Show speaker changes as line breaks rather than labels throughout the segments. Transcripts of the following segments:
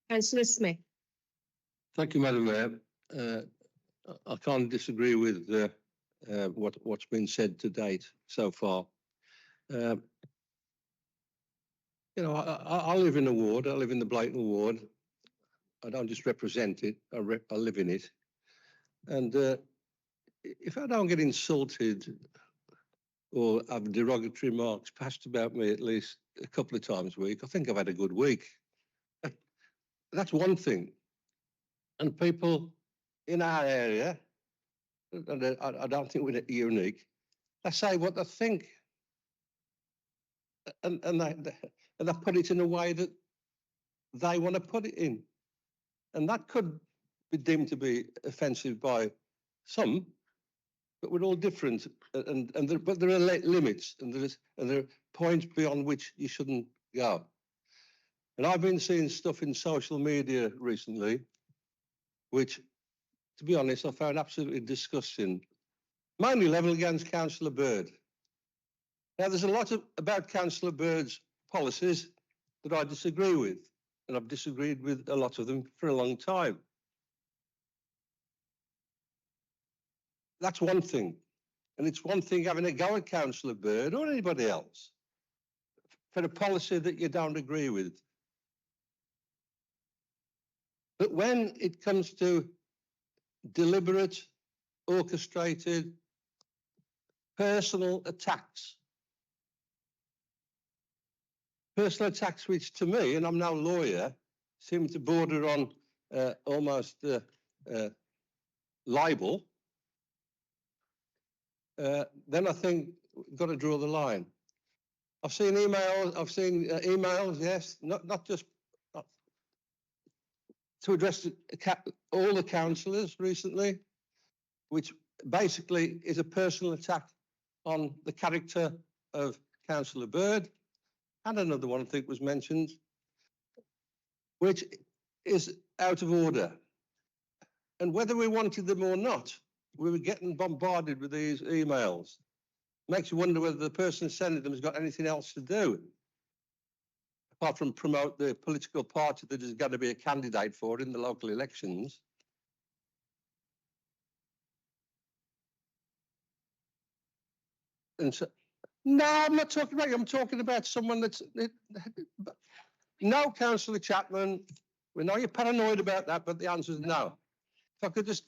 Councillor Smith.
Thank you, Madam Mayor. I can't disagree with what's been said to date so far. I live in a ward. I live in the Blyton ward. I don't just represent it. I live in it. And if I don't get insulted or have derogatory remarks passed about me at least a couple of times a week, I think I've had a good week. That's one thing. And people in our area, and I don't think we're unique, they say what they think. And they put it in a way that they want to put it in. And that could be deemed to be offensive by some, but we're all different. But there are limits, and there are points beyond which you shouldn't go. And I've been seeing stuff in social media recently, which, to be honest, I found absolutely disgusting, mainly levelled against Councillor Bird. Now, there's a lot about Councillor Bird's policies that I disagree with, and I've disagreed with a lot of them for a long time. That's one thing. And it's one thing having a go at Councillor Bird or anybody else for a policy that you don't agree with. But when it comes to deliberate, orchestrated, personal attacks which to me, and I'm no lawyer, seem to border on almost libel, then I think we've got to draw the line. I've seen emails, yes, not just to address all the councillors recently, which basically is a personal attack on the character of Councillor Bird, and another one I think was mentioned, which is out of order. And whether we wanted them or not, we were getting bombarded with these emails. Makes you wonder whether the person sending them has got anything else to do, apart from promote the political party that is going to be a candidate for it in the local elections. And so, no, I'm not talking about you. I'm talking about someone that's... No, Councillor Chapman, we know you're paranoid about that, but the answer is no. If I could just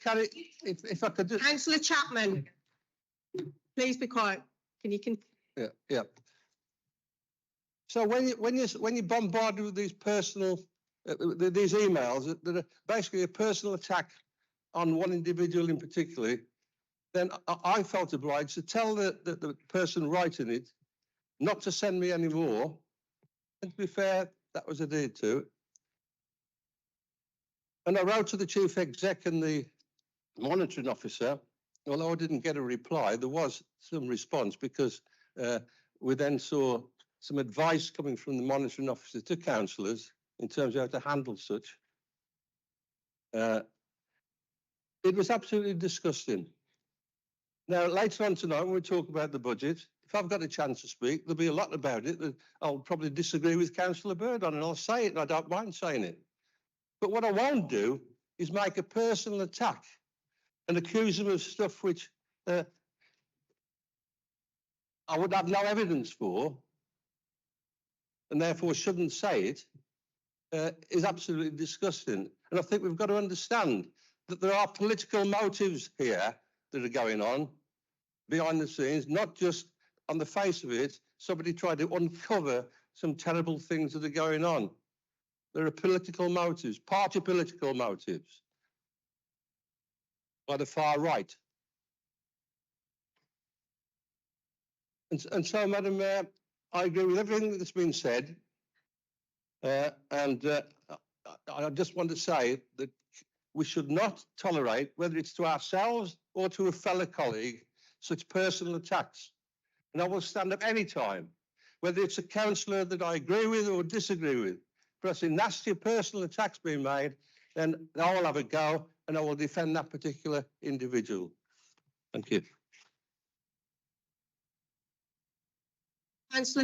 Councillor Chapman, please be quiet.
Yeah. So when you're bombarded with these personal, these emails that are basically a personal attack on one individual in particular, then I felt obliged to tell the person writing it not to send me any more. And to be fair, that was adhered to. And I wrote to the chief exec and the monitoring officer. Although I didn't get a reply, there was some response because we then saw some advice coming from the monitoring officer to councillors in terms of how to handle such. It was absolutely disgusting. Now, later on tonight, when we talk about the budget, if I've got a chance to speak, there'll be a lot about it that I'll probably disagree with Councillor Bird on, and I'll say it, and I don't mind saying it. But what I won't do is make a personal attack and accuse them of stuff which I would have no evidence for, and therefore shouldn't say it, is absolutely disgusting. And I think we've got to understand that there are political motives here that are going on behind the scenes, not just on the face of it, somebody tried to uncover some terrible things that are going on. There are political motives, party political motives by the far right. And so, Madam Mayor, I agree with everything that's been said. I just want to say that we should not tolerate, whether it's to ourselves or to a fellow colleague, such personal attacks. And I will stand up any time, whether it's a councillor that I agree with or disagree with. But I see nasty personal attacks being made, then I will have a go and I will defend that particular individual. Thank you.
Councillor